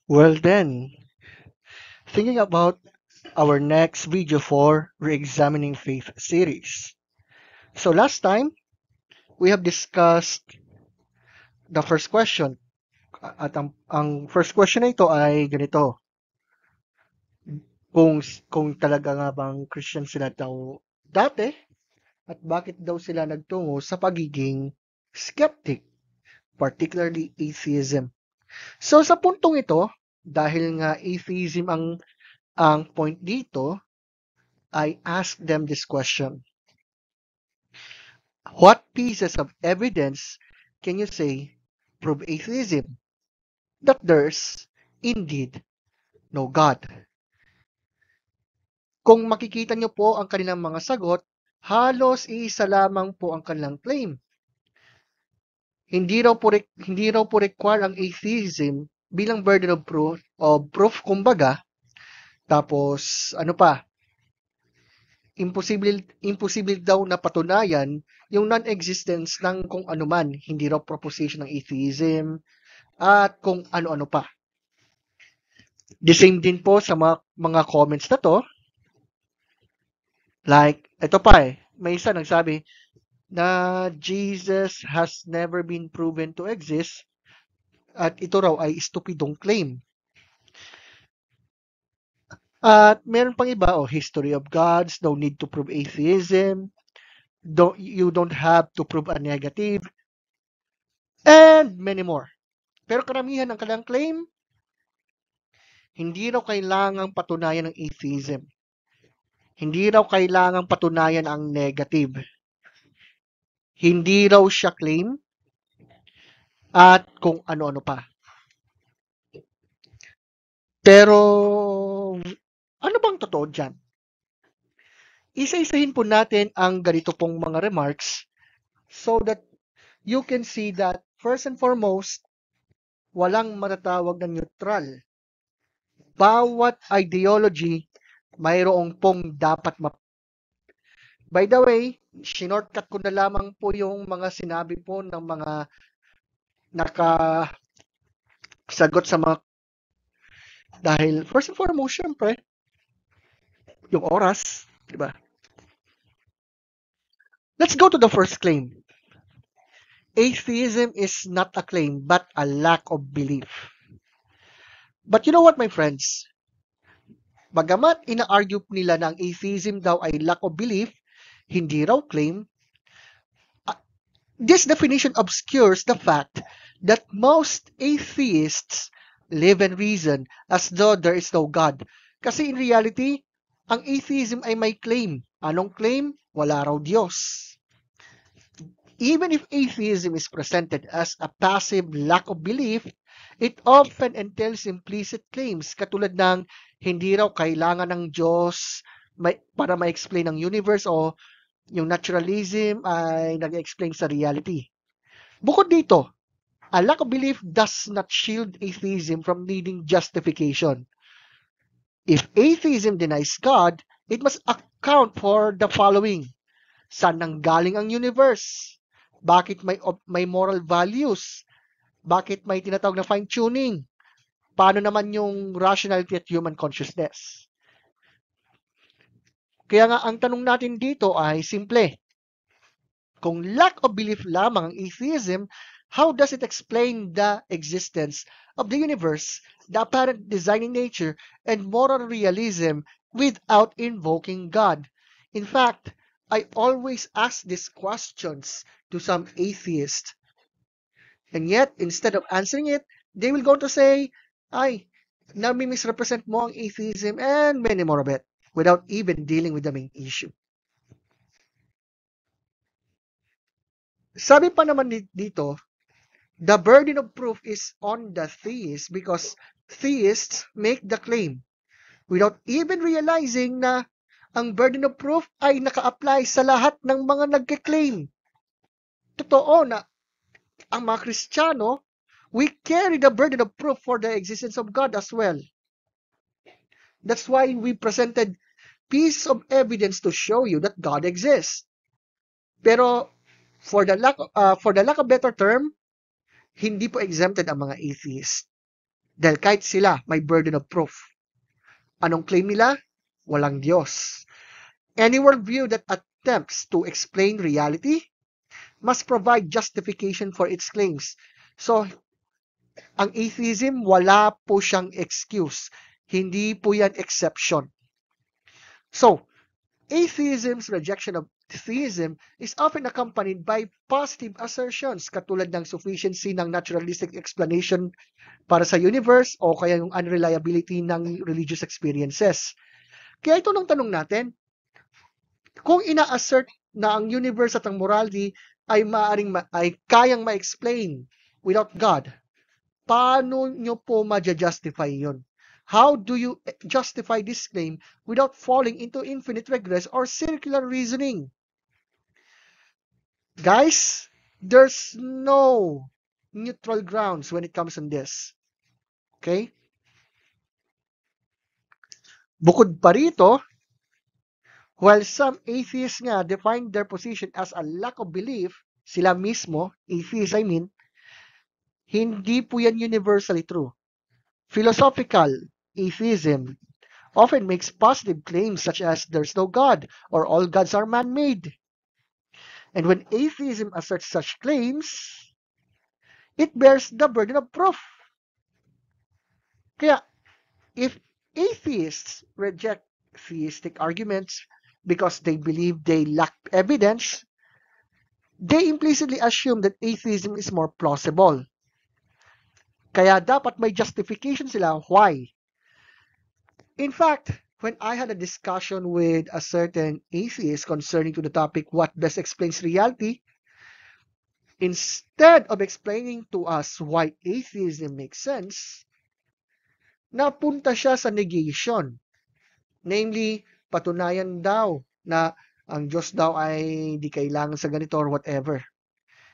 Well then, thinking about our next video for Re-examining Faith series. So last time, we have discussed the first question. At ang first question na ito ay ganito. Kung talaga nga bang Christian sila daw dati at bakit daw sila nagtungo sa pagiging skeptic, particularly atheism. So sa puntong ito, dahil nga atheism ang point dito, I ask them this question. What pieces of evidence can you say prove atheism? That there's indeed no God. Kung makikita niyo po ang kanilang mga sagot, halos iisa lamang po ang kanilang claim. Hindi raw po require ang atheism bilang burden of proof kumbaga. Tapos ano pa? Imposible daw na patunayan yung non-existence ng kung ano man, hindi raw proposition ng atheism at kung ano-ano pa. The same din po sa mga comments na to. Like, ito pa may isa nagsabi na Jesus has never been proven to exist at ito raw ay stupidong claim. At meron pang iba, history of gods, no need to prove atheism, you don't have to prove a negative, and many more. Pero karamihan ng kanilang claim, hindi raw kailangang patunayan ng atheism. Hindi raw kailangang patunayan ang negative. Hindi raw siya claim at kung ano-ano pa. Pero, ano bang totoo dyan? Isa-isahin po natin ang ganito pong mga remarks so that you can see that first and foremost, walang matatawag na neutral. Bawat ideology, mayroong pong dapat By the way, shinortcut ko na lamang po yung mga sinabi po ng mga nakasagot sa mga dahil first and foremost, syempre, yung oras, di ba? Let's go to the first claim. Atheism is not a claim, but a lack of belief. But you know what, my friends? Bagamat ina-argue nila na ang atheism daw ay lack of belief, hindi raw claim, this definition obscures the fact that most atheists live and reason as though there is no God. Kasi in reality, ang atheism ay may claim. Anong claim? Wala raw Diyos. Even if atheism is presented as a passive lack of belief, it often entails implicit claims katulad ng hindi raw kailangan ng Diyos para ma-explain ang universe o yung naturalism ay nag-explain sa reality. Bukod dito, a lack of belief does not shield atheism from needing justification. If atheism denies God, it must account for the following. Saan nanggaling ang universe? Bakit may moral values? Bakit may tinatawag na fine-tuning? Paano naman yung rationality at human consciousness? Kaya nga ang tanong natin dito ay simple. Kung lack of belief lamang ang atheism, how does it explain the existence of the universe, the apparent designing nature, and moral realism without invoking God? In fact, I always ask these questions to some atheists. And yet, instead of answering it, they will go to say, ay, nami-misrepresent mo ang atheism and many more of it without even dealing with the main issue. Sabi pa naman dito, the burden of proof is on the theist because theists make the claim without even realizing na ang burden of proof ay naka-apply sa lahat ng mga nagke-claim. Totoo na ang mga Kristiyano, we carry the burden of proof for the existence of God as well. That's why we presented pieces of evidence to show you that God exists. Pero for the lack of better term, hindi po exempted ang mga atheists. Dahil kahit sila may burden of proof. Anong claim nila? Walang Diyos. Any worldview that attempts to explain reality must provide justification for its claims. So, ang atheism, wala po siyang excuse. Hindi po yan exception. So, atheism's rejection of theism is often accompanied by positive assertions katulad ng sufficiency ng naturalistic explanation para sa universe o kaya yung unreliability ng religious experiences. Kaya ito nang tanong natin, kung ina-assert na ang universe at ang morality ay kayang ma-explain without God, paano nyo po ma-justify yun? How do you justify this claim without falling into infinite regress or circular reasoning? Guys, there's no neutral grounds when it comes on this. Okay? Bukod pa rito, while some atheists nga define their position as a lack of belief, sila mismo, atheists I mean, hindi po yan universally true. Philosophical atheism often makes positive claims such as there's no God or all gods are man-made. And when atheism asserts such claims, it bears the burden of proof. Kaya, if atheists reject theistic arguments because they believe they lack evidence, they implicitly assume that atheism is more plausible. Kaya dapat may justification sila why. In fact, when I had a discussion with a certain atheist concerning to the topic what best explains reality, instead of explaining to us why atheism makes sense, napunta siya sa negation. Namely, patunayan daw na ang Diyos daw ay di kailangan sa ganito or whatever.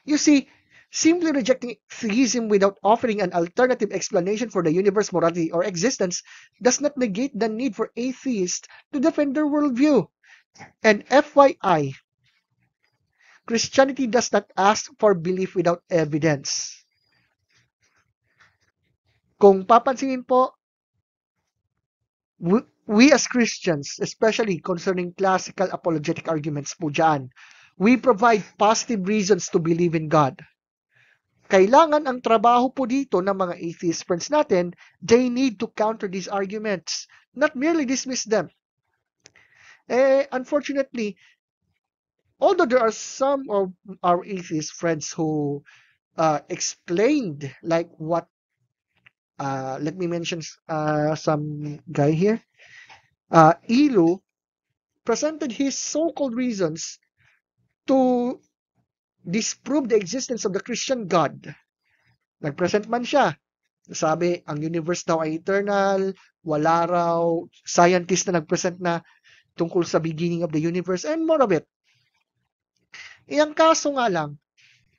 You see, simply rejecting theism without offering an alternative explanation for the universe, morality, or existence does not negate the need for atheists to defend their worldview. And FYI, Christianity does not ask for belief without evidence. Kung papansinin po, we as Christians, especially concerning classical apologetic arguments po dyan, we provide positive reasons to believe in God. Kailangan ang trabaho po dito ng mga atheist friends natin, they need to counter these arguments, not merely dismiss them. Unfortunately, although there are some of our atheist friends who explained like what, let me mention some guy here, Ilu presented his so-called reasons to disprove the existence of the Christian God. Nagpresent man siya. Sabi, ang universe daw ay eternal, wala raw scientist na nagpresent na tungkol sa beginning of the universe, and more of it. Ang kaso nga lang,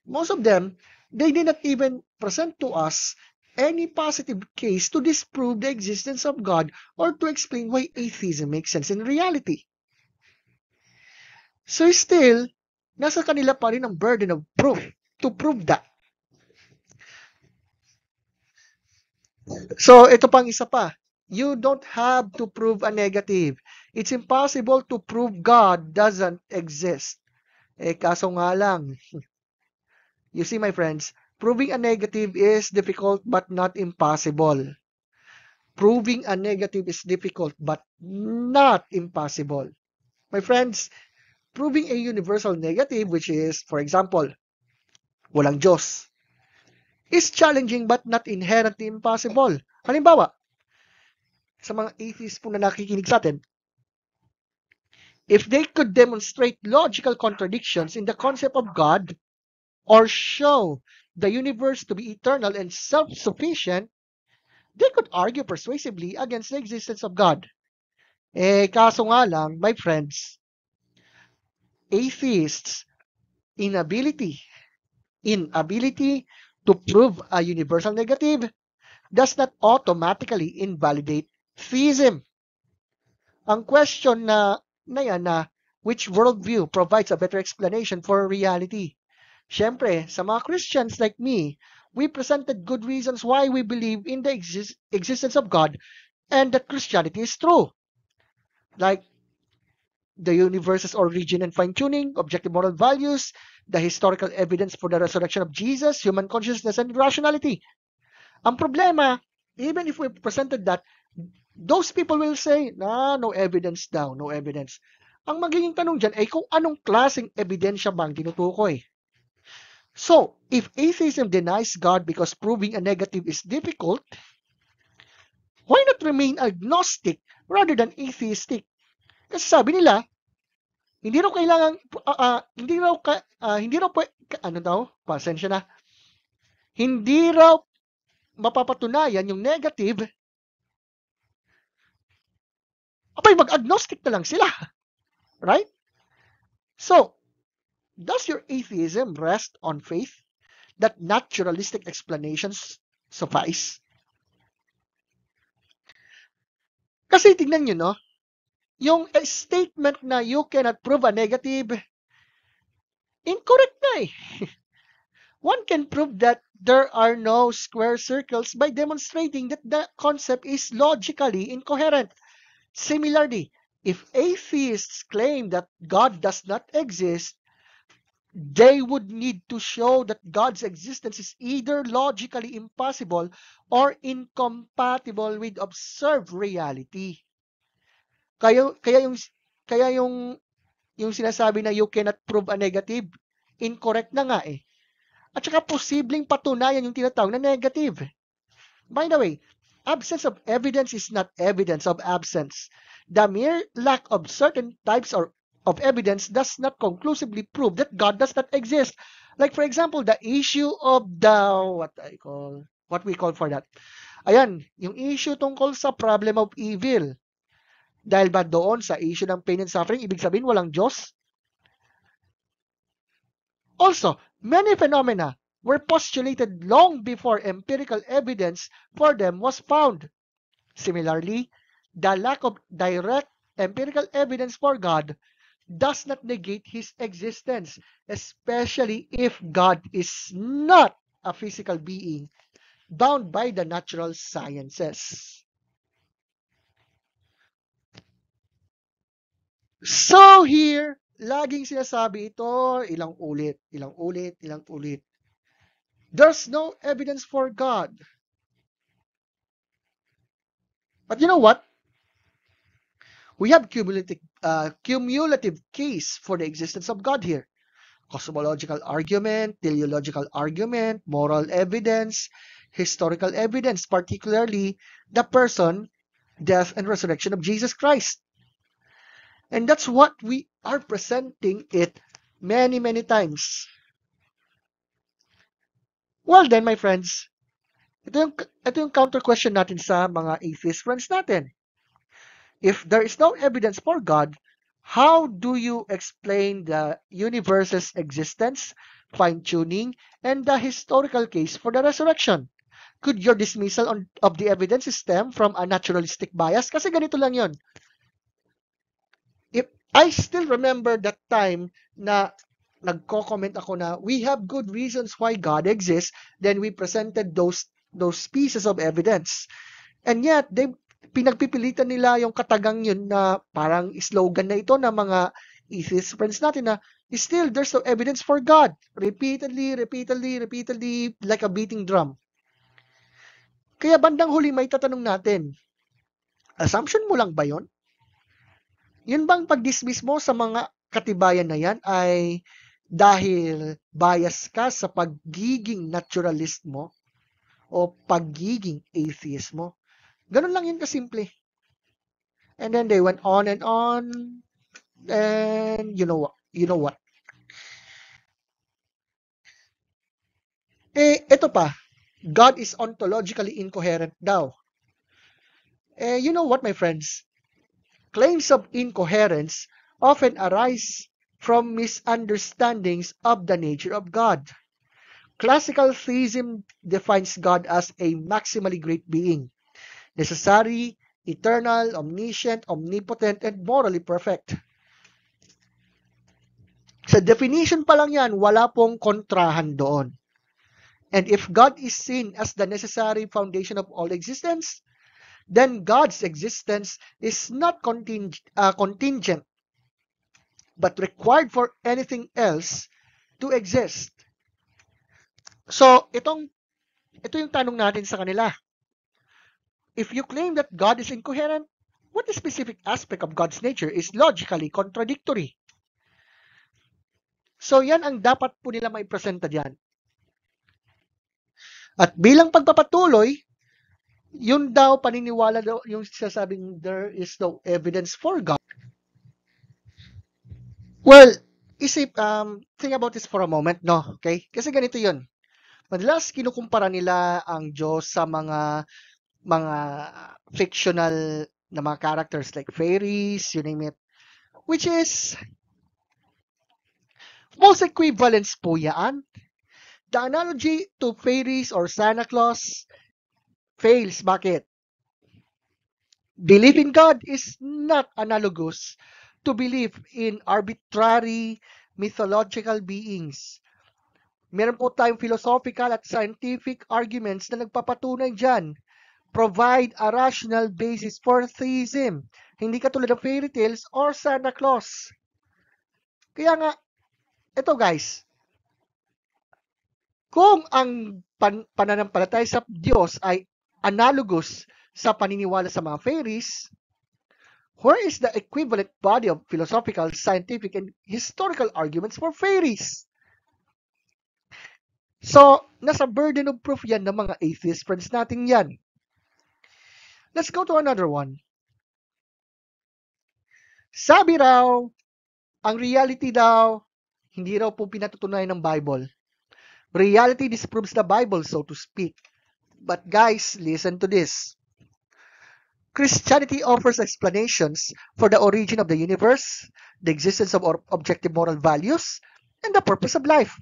most of them, they did not even present to us any positive case to disprove the existence of God or to explain why atheism makes sense in reality. So still, nasa kanila pa rin ang burden of proof to prove that. So, ito pang isa pa. You don't have to prove a negative. It's impossible to prove God doesn't exist. Kaso nga lang. You see, my friends, proving a negative is difficult but not impossible. Proving a negative is difficult but not impossible. My friends, proving a universal negative, which is, for example, walang Diyos, is challenging but not inherently impossible. Halimbawa, sa mga atheists po na nakikinig sa atin, if they could demonstrate logical contradictions in the concept of God or show the universe to be eternal and self-sufficient, they could argue persuasively against the existence of God. Kaso nga lang, my friends, atheists' inability to prove a universal negative does not automatically invalidate theism. Ang question na yan na which worldview provides a better explanation for reality? Siyempre, sa mga Christians like me, we presented good reasons why we believe in the existence of God and that Christianity is true. Like the universe's origin and fine-tuning, objective moral values, the historical evidence for the resurrection of Jesus, human consciousness, and rationality. Ang problema, even if we presented that, those people will say, no evidence daw, no evidence. Ang magiging tanong dyan ay kung anong klaseng ebidensya ba ang tinutukoy. So, if atheism denies God because proving a negative is difficult, why not remain agnostic rather than atheistic? Kasi sabi nila, hindi raw kailangan, hindi raw, ano daw, pasensya na, hindi raw mapapatunayan yung negative, abay mag-agnostic na lang sila. Right? So, does your atheism rest on faith that naturalistic explanations suffice? Kasi tignan nyo, no? Yung statement na you cannot prove a negative, incorrect na eh. One can prove that there are no square circles by demonstrating that the concept is logically incoherent. Similarly, if atheists claim that God does not exist, they would need to show that God's existence is either logically impossible or incompatible with observed reality. Kaya yung sinasabi na you cannot prove a negative, incorrect na nga eh. At saka posibleng patunayan yung tinatawag na negative. By the way, absence of evidence is not evidence of absence. The mere lack of certain types of evidence does not conclusively prove that God does not exist. Like for example, the issue of what we call for that. Ayan, yung issue tungkol sa problem of evil. Dahil ba doon sa issue ng pain and suffering, ibig sabihin walang Diyos? Also, many phenomena were postulated long before empirical evidence for them was found. Similarly, the lack of direct empirical evidence for God does not negate his existence, especially if God is not a physical being bound by the natural sciences. So here, laging sinasabi ito, ilang ulit. There's no evidence for God. But you know what? We have cumulative case for the existence of God here. Cosmological argument, teleological argument, moral evidence, historical evidence, particularly the person, death, and resurrection of Jesus Christ. And that's what we are presenting it many, many times. Well then, my friends, ito yung counter question natin sa mga atheist friends natin. If there is no evidence for God, how do you explain the universe's existence, fine-tuning, and the historical case for the resurrection? Could your dismissal of the evidence stem from a naturalistic bias? Kasi ganito lang yon. If I still remember that time na nagko-comment ako na we have good reasons why God exists, then we presented those pieces of evidence. And yet, pinagpipilitan nila yung katagang yun na parang slogan na ito ng mga atheist friends natin na still there's no evidence for God. Repeatedly, like a beating drum. Kaya bandang huli may tatanong natin, assumption mo lang ba yun? Yun bang pag-dismiss mo sa mga katibayan na yan ay dahil bias ka sa pagiging naturalist mo o pagiging atheist mo? Ganun lang yun kasimple. And then they went on, and you know what? Ito pa, God is ontologically incoherent daw. You know what, my friends? Claims of incoherence often arise from misunderstandings of the nature of God. Classical theism defines God as a maximally great being, necessary, eternal, omniscient, omnipotent, and morally perfect. Sa definition pa lang yan, wala pong kontrahan doon. And if God is seen as the necessary foundation of all existence, then God's existence is not contingent, but required for anything else to exist. So, ito yung tanong natin sa kanila. If you claim that God is incoherent, what specific aspect of God's nature is logically contradictory? So, yan ang dapat po nila maipresenta diyan. At bilang pagpapatuloy, yun daw paniniwala daw yung sasabing there is no evidence for God. Well, think about this for a moment, no? Okay? Kasi ganito yun. Madalas kinukumpara nila ang Diyos sa mga fictional na mga characters like fairies, you name it. Which is false equivalence po yan. The analogy to fairies or Santa Claus fails. Bakit? Belief in God is not analogous to belief in arbitrary mythological beings. Meron po tayong philosophical at scientific arguments na nagpapatunay dyan. Provide a rational basis for theism. Hindi katulad ng fairy tales or Santa Claus. Kaya nga, ito guys, kung ang pananampalataya sa Diyos ay analogous sa paniniwala sa mga fairies, where is the equivalent body of philosophical, scientific, and historical arguments for fairies? So, nasa burden of proof yan ng mga atheist friends natin yan. Let's go to another one. Sabi raw, ang reality daw, hindi raw po pinatutunayan ng Bible. Reality disproves the Bible, so to speak. But guys, listen to this. Christianity offers explanations for the origin of the universe, the existence of objective moral values, and the purpose of life,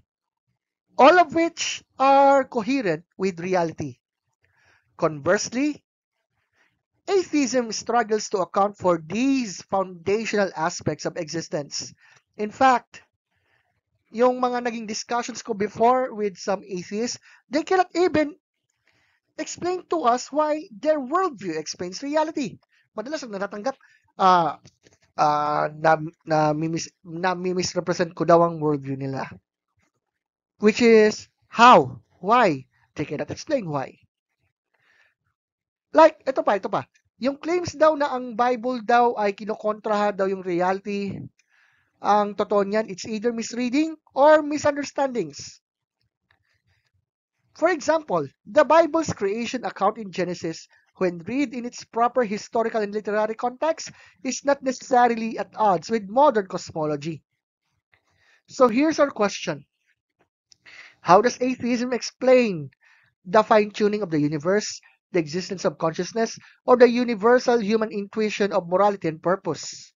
all of which are coherent with reality. Conversely, atheism struggles to account for these foundational aspects of existence. In fact, yung mga naging discussions ko before with some atheists, they cannot even explain to us why their worldview explains reality. Madalas ang natatanggap, misrepresent ko daw ang worldview nila. Which is, how? Why? They cannot explain why. Like, ito pa. Yung claims daw na ang Bible daw ay kinokontraha daw yung reality, ang totoo niyan, it's either misreading or misunderstandings. For example, the Bible's creation account in Genesis, when read in its proper historical and literary context, is not necessarily at odds with modern cosmology. So here's our question. How does atheism explain the fine-tuning of the universe, the existence of consciousness, or the universal human intuition of morality and purpose?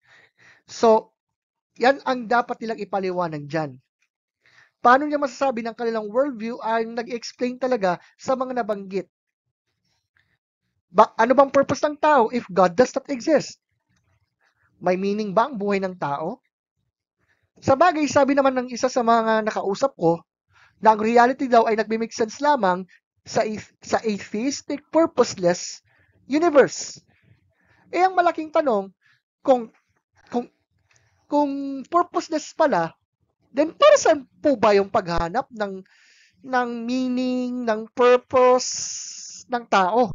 So, yan ang dapat nilang ipaliwanag dyan. Paano niya masasabi ng kanilang worldview ay nag-explain talaga sa mga nabanggit? Ano bang purpose ng tao if God does not exist? May meaning ba ang buhay ng tao? Sa bagay, sabi naman ng isa sa mga nakausap ko, na ang reality daw ay nagme-make sense lamang sa atheistic, purposeless universe. Eh, ang malaking tanong, kung purposeless pala, then para saan po ba yung paghanap ng meaning, ng purpose ng tao?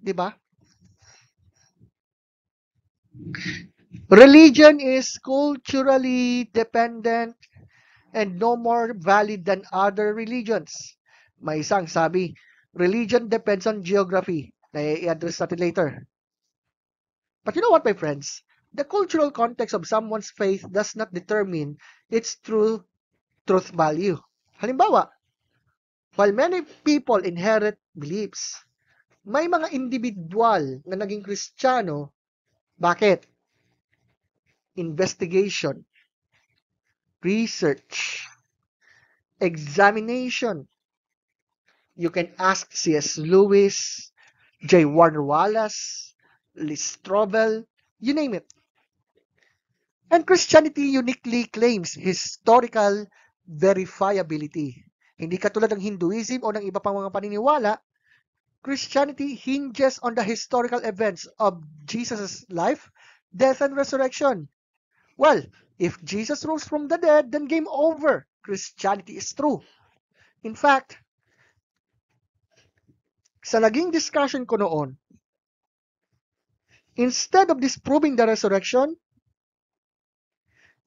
'Di ba? Religion is culturally dependent and no more valid than other religions. May isang sabi, religion depends on geography. Na-i-address natin later. But you know what, my friends? The cultural context of someone's faith does not determine its true truth value. Halimbawa, while many people inherit beliefs, may mga individual na naging Kristiyano. Bakit? Investigation, research, examination. You can ask C.S. Lewis, J. Warner Wallace, Lee Strobel, you name it. And Christianity uniquely claims historical verifiability. Hindi katulad ng Hinduism o ng iba pang mga paniniwala, Christianity hinges on the historical events of Jesus' life, death, and resurrection. Well, if Jesus rose from the dead, then game over. Christianity is true. In fact, sa naging discussion ko noon, instead of disproving the resurrection,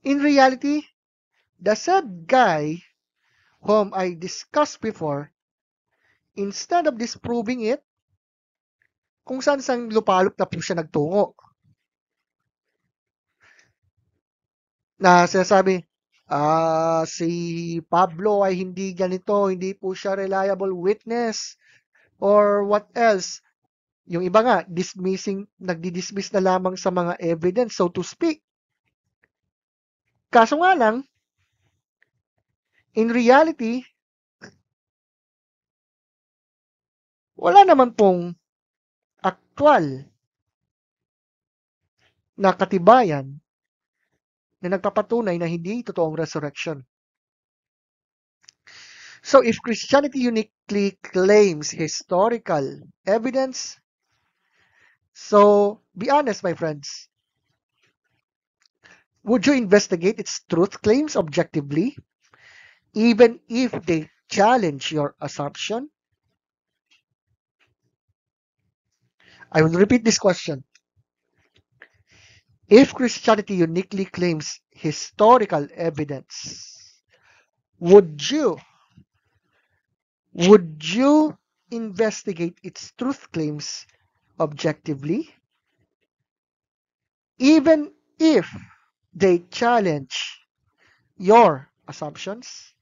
in reality, the said guy whom I discussed before, instead of disproving it, kung saan sang lupalop na po siya nagtungo. Na sinasabi, si Pablo ay hindi ganito, hindi po siya reliable witness, or what else. Yung iba nga, nagdi-dismiss na lamang sa mga evidence, so to speak. Kaso nga lang, in reality, wala naman pong aktwal na katibayan na nagpapatunay na hindi totoong resurrection. So if Christianity uniquely claims historical evidence, so be honest, my friends, would you investigate its truth claims objectively, even if they challenge your assumption? I will repeat this question. If Christianity uniquely claims historical evidence, would you investigate its truth claims objectively, even if they challenge your assumptions?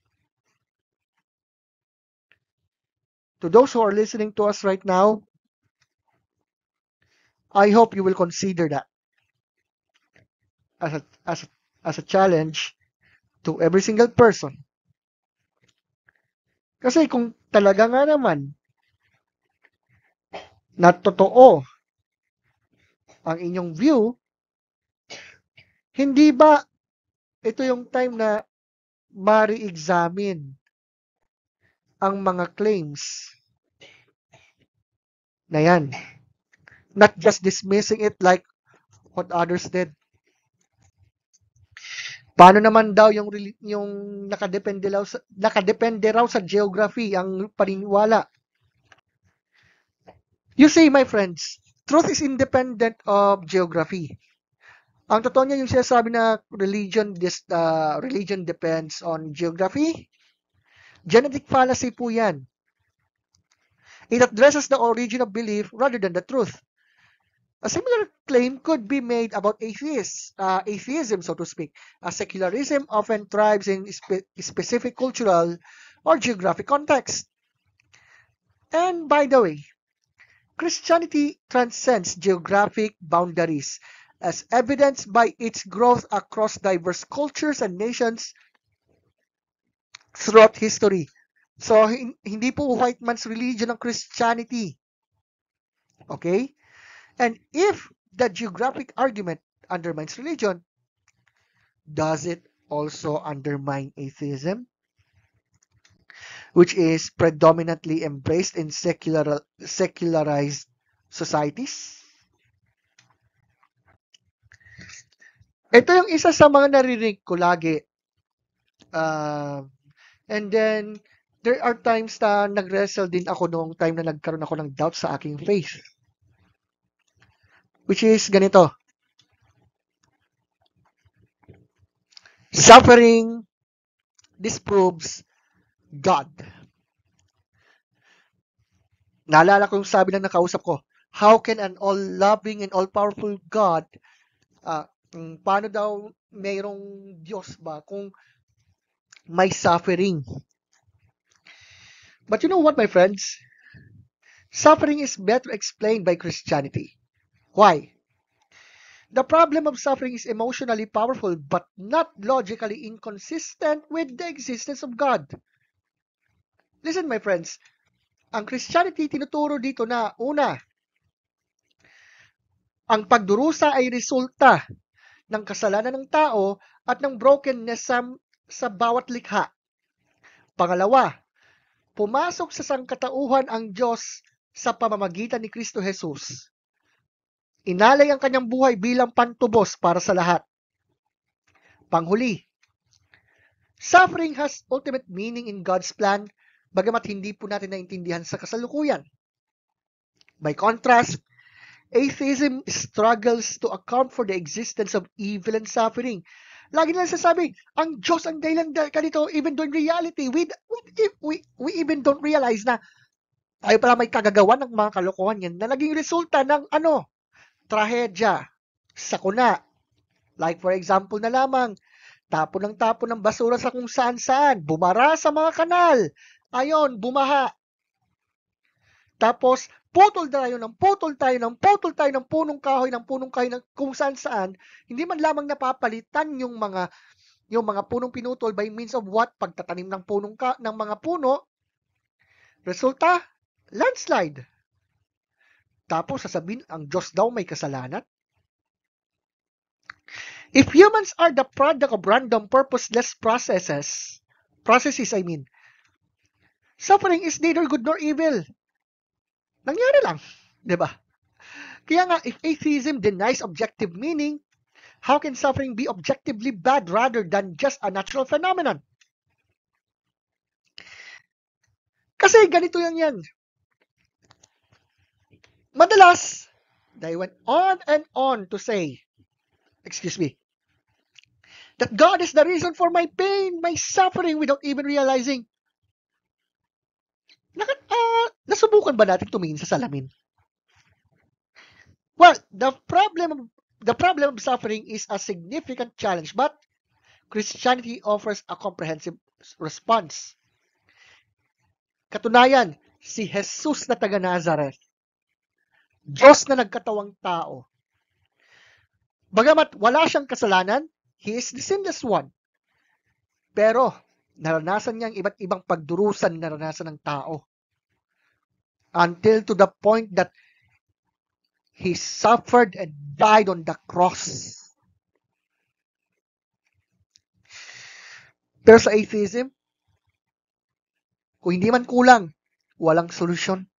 To those who are listening to us right now, I hope you will consider that as a challenge to every single person. Kasi kung talaga nga naman na totoo ang inyong view, hindi ba ito yung time na ma-re-examine ang mga claims na yan? Not just dismissing it like what others did. Paano naman daw yung nakadepende raw sa geography ang paniniwala? You see, my friends, truth is independent of geography. Ang totoo niya yung sinasabi na religion depends on geography. Genetic fallacy po yan. It addresses the origin of belief rather than the truth. A similar claim could be made about atheism, so to speak. Secularism often thrives in specific cultural or geographic context. And by the way, Christianity transcends geographic boundaries, as evidenced by its growth across diverse cultures and nations throughout history. So, hindi po white man's religion ang Christianity. Okay? And if the geographic argument undermines religion, does it also undermine atheism, which is predominantly embraced in secularized societies? Ito yung isa sa mga naririnig ko lagi. And then, there are times na nag-wrestle din ako noong time na nagkaroon ako ng doubt sa aking faith. Which is ganito. Suffering disproves God. Naalala ko yung sabi ng nakausap ko, how can an all-loving and all-powerful God, paano daw mayroong Diyos ba kung may suffering? But you know what, my friends? Suffering is better explained by Christianity. Why? The problem of suffering is emotionally powerful but not logically inconsistent with the existence of God. Listen, my friends, ang Christianity tinuturo dito na, una, ang pagdurusa ay resulta ng kasalanan ng tao at ng brokenness sa bawat likha. Pangalawa, pumasok sa sangkatauhan ang Diyos sa pamamagitan ni Kristo Jesus. Inalay ang kanyang buhay bilang pantubos para sa lahat. Panghuli, suffering has ultimate meaning in God's plan, bagamat hindi po natin naintindihan sa kasalukuyan. By contrast, atheism struggles to account for the existence of evil and suffering. Lagi na sasabi, ang Diyos ang dahilan ganito, even though in reality, we even don't realize na tayo pala may kagagawa ng mga kalokohan yan na naging resulta ng trahedya, sakuna. Like for example na lamang, tapon ng basura sa kung saan-saan, bumara sa mga kanal, ayon, bumaha. Tapos, putol tayo ng punong kahoy ng kung saan-saan, hindi man lamang napapalitan yung mga punong pinutol by means of what? Pagtatanim ng mga puno. Resulta, landslide. Tapos sasabihin, ang Diyos daw may kasalanan. If humans are the product of random purposeless processes, suffering is neither good nor evil. Nangyari lang, 'di ba? Kaya nga, if atheism denies objective meaning, how can suffering be objectively bad rather than just a natural phenomenon? Kasi ganito yan. Madalas, they went on and on to say, that God is the reason for my pain, my suffering, without even realizing, nasubukan ba natin tumingin sa salamin? Well, the problem of suffering is a significant challenge, but Christianity offers a comprehensive response. Katunayan, si Jesus na taga Nazareth, Diyos na nagkatawang tao. Bagamat wala siyang kasalanan, He is the sinless one. Pero, naranasan niya ang iba't ibang pagdurusan na naranasan ng tao. Until to the point that He suffered and died on the cross. Pero sa atheism, kung hindi man kulang, walang solusyon.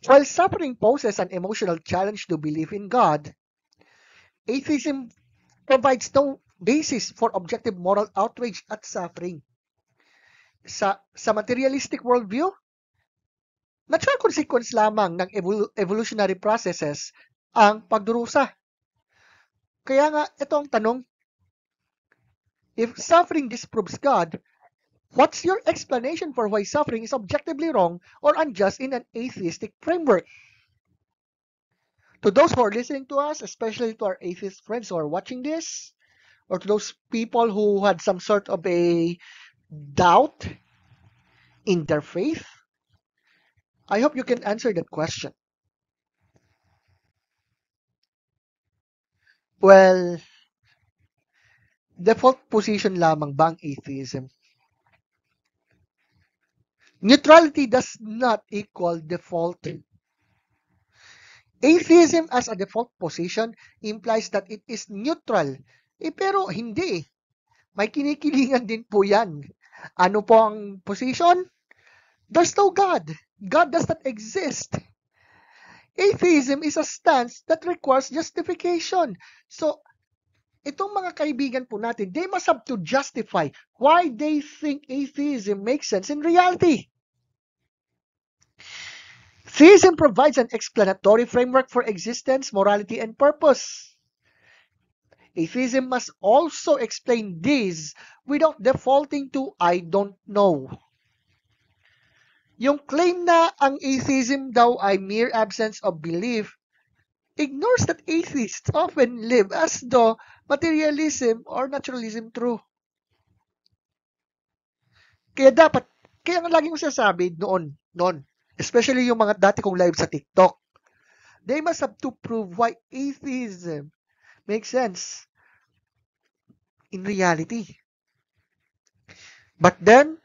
While suffering poses an emotional challenge to believe in God, atheism provides no basis for objective moral outrage at suffering. Sa materialistic worldview, natural consequence lamang ng evolutionary processes ang pagdurusa. Kaya nga, ito ang tanong, if suffering disproves God, what's your explanation for why suffering is objectively wrong or unjust in an atheistic framework? To those who are listening to us, especially to our atheist friends who are watching this, or to those people who had some sort of a doubt in their faith, I hope you can answer that question. Well, default position lamang ba ang atheism? Neutrality does not equal default. Atheism as a default position implies that it is neutral. Pero hindi. May kinikilingan din po yan. Ano po ang position? There's no God. God does not exist. Atheism is a stance that requires justification. So, itong mga kaibigan po natin, they must have to justify why they think atheism makes sense in reality. Theism provides an explanatory framework for existence, morality, and purpose. Atheism must also explain these without defaulting to I don't know. Yung claim na ang atheism daw ay mere absence of belief ignores that atheists often live as though materialism or naturalism true. Kaya nga laging ko sasabi noon, especially yung mga dati kong live sa TikTok, they must have to prove why atheism makes sense in reality. But then,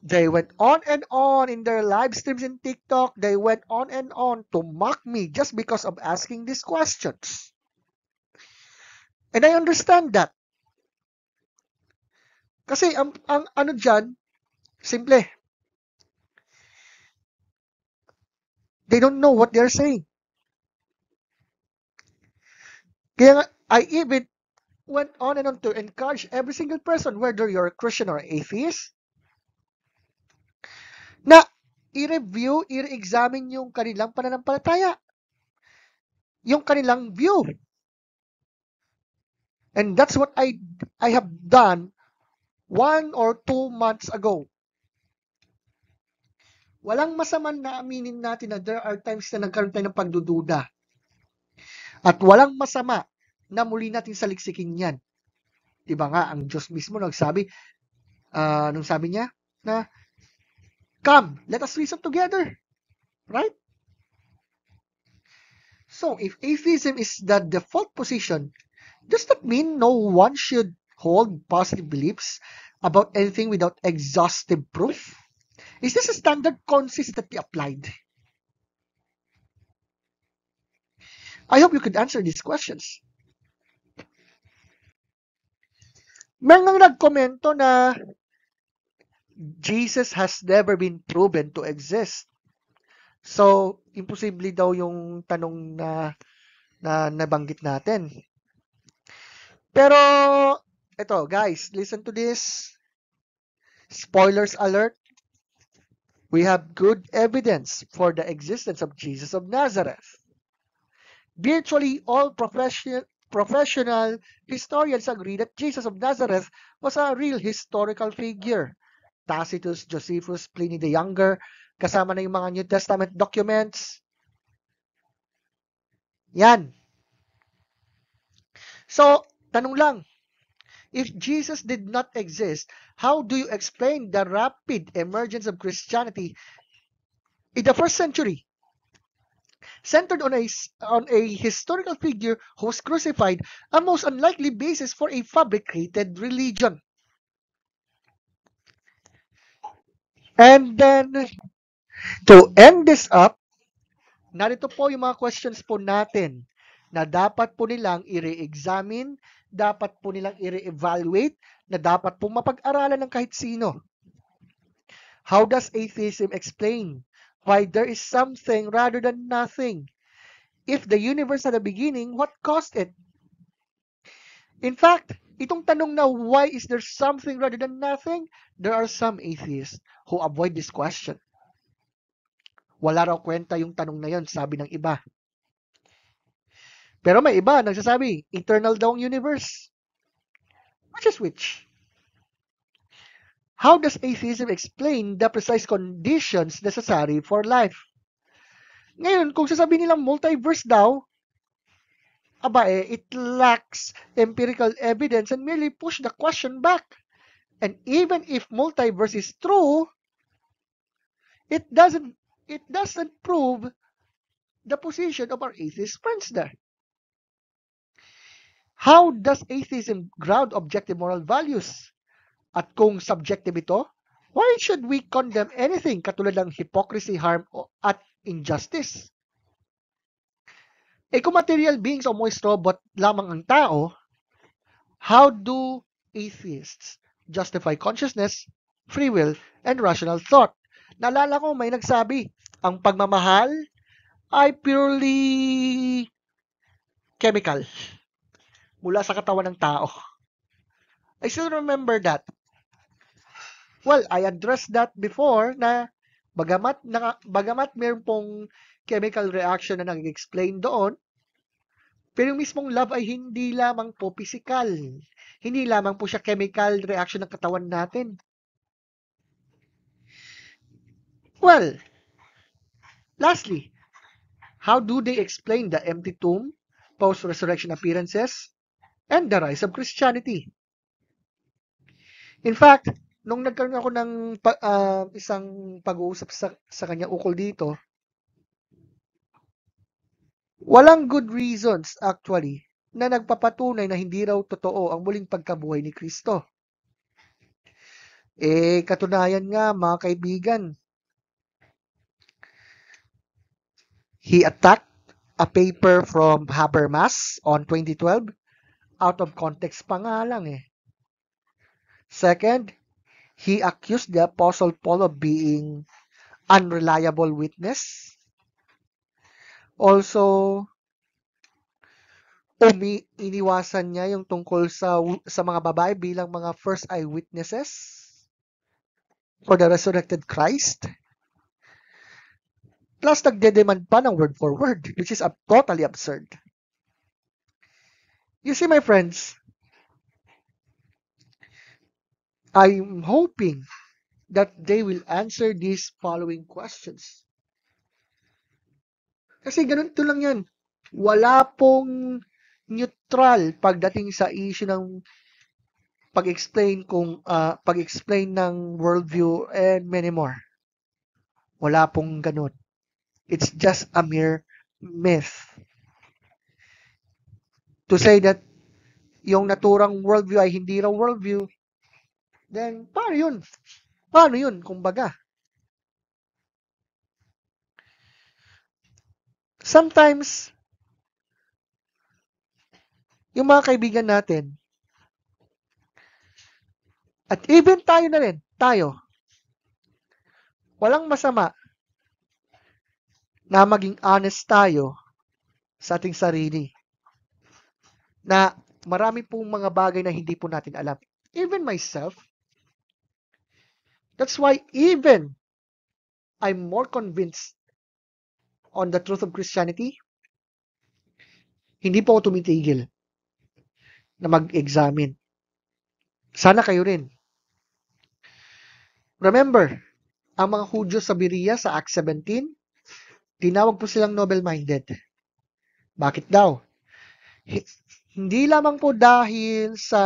they went on and on in their live streams in TikTok. They went on and on to mock me just because of asking these questions. And I understand that. Kasi ang ano dyan, simple. They don't know what they're saying. Kaya nga, I even went on and on to encourage every single person, whether you're a Christian or atheist, na i-review, i-examine yung kanilang pananampalataya, yung kanilang view. And that's what I have done 1 or 2 months ago. Walang masama na aminin natin na there are times na nagkaroon tayo ng pagdududa. At walang masama na muli natin saliksikin yan. Diba nga, ang Diyos mismo nagsabi, nung sabi niya, na, come, let us reason together. Right? So, if atheism is the default position, does that mean no one should hold positive beliefs about anything without exhaustive proof? Is this a standard consistently applied? I hope you could answer these questions. Meron nagkomento na Jesus has never been proven to exist. So, imposible daw yung tanong na nabanggit natin. Pero, ito guys, listen to this. Spoilers alert. We have good evidence for the existence of Jesus of Nazareth. Virtually all professional historians agree that Jesus of Nazareth was a real historical figure. Tacitus, Josephus, Pliny the Younger, kasama na yung mga New Testament documents. Yan. So, tanong lang, if Jesus did not exist, how do you explain the rapid emergence of Christianity in the first century? Centered on a historical figure who was crucified, a most unlikely basis for a fabricated religion. And then, to end this up, narito po yung mga questions po natin na dapat po nilang i-re-examine, dapat po nilang i-re-evaluate, na dapat po mapag-aralan ng kahit sino. How does atheism explain why there is something rather than nothing? If the universe had a beginning, what caused it? In fact, itong tanong na why is there something rather than nothing, there are some atheists who avoid this question. Wala raw kwenta yung tanong na yon, sabi ng iba. Pero may iba nagsasabi, eternal daw ang universe. Which is which? How does atheism explain the precise conditions necessary for life? Ngayon, kung sasabihin nilang multiverse daw, it lacks empirical evidence and merely push the question back. And even if multiverse is true, it doesn't prove the position of our atheist friends there. How does atheism ground objective moral values? At kung subjective ito, why should we condemn anything katulad ng hypocrisy, harm, at injustice? Kung material beings o moist robot lamang ang tao, how do atheists justify consciousness, free will, and rational thought? Naalala ko may nagsabi, ang pagmamahal ay purely chemical mula sa katawan ng tao. I still remember that. Well, I addressed that before na bagamat meron pong chemical reaction na nag-explain doon, pero yung mismong love ay hindi lamang po physical. Hindi lamang po siya chemical reaction ng katawan natin. Well, lastly, how do they explain the empty tomb, post-resurrection appearances, and the rise of Christianity? In fact, nung nagkaroon ako ng isang pag-uusap sa kanya ukol dito, walang good reasons actually na nagpapatunay na hindi raw totoo ang muling pagkabuhay ni Kristo. Katunayan nga mga kaibigan, he attacked a paper from Habermas on 2012. Out of context pa nga lang eh. Second, he accused the Apostle Paul of being unreliable witness. Also, iniwasan niya yung tungkol sa mga babae bilang mga first eyewitnesses for the resurrected Christ. Plus, nagde-demand pa ng word for word, which is totally absurd. You see, my friends, I'm hoping that they will answer these following questions. Kasi ganun to lang yan. Wala pong neutral pagdating sa issue ng pag-explain ng worldview and many more. Wala pong ganun. It's just a mere myth. To say that yung naturang worldview ay hindi raw worldview, then paano yun? Paano yun, kumbaga? Sometimes, yung mga kaibigan natin, at even tayo na rin, walang masama na maging honest tayo sa ating sarili. Na marami pong mga bagay na hindi po natin alam. Even myself, that's why even I'm more convinced on the truth of Christianity, hindi po ako tumitigil na mag-examine. Sana kayo rin. Remember, ang mga Hudyo sa Berea sa Acts 17, tinawag po silang noble-minded. Bakit daw? Hindi lamang po dahil sa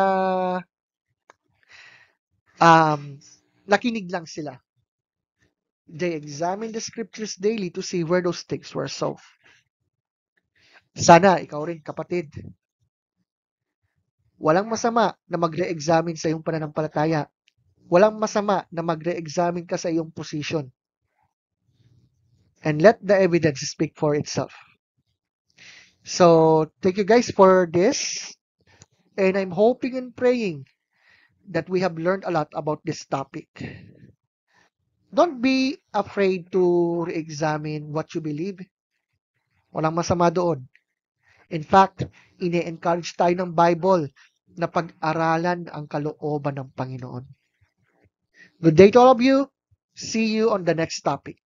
nakinig lang sila. They examined the scriptures daily to see where those things were so. Sana, ikaw rin, kapatid. Walang masama na magre-examine sa iyong pananampalataya. Walang masama na magre-examine ka sa iyong position. And let the evidence speak for itself. So, thank you guys for this. And I'm hoping and praying that we have learned a lot about this topic. Don't be afraid to re-examine what you believe. Walang masama doon. In fact, ine-encourage tayo ng Bible na pag-aralan ang kalooban ng Panginoon. Good day to all of you. See you on the next topic.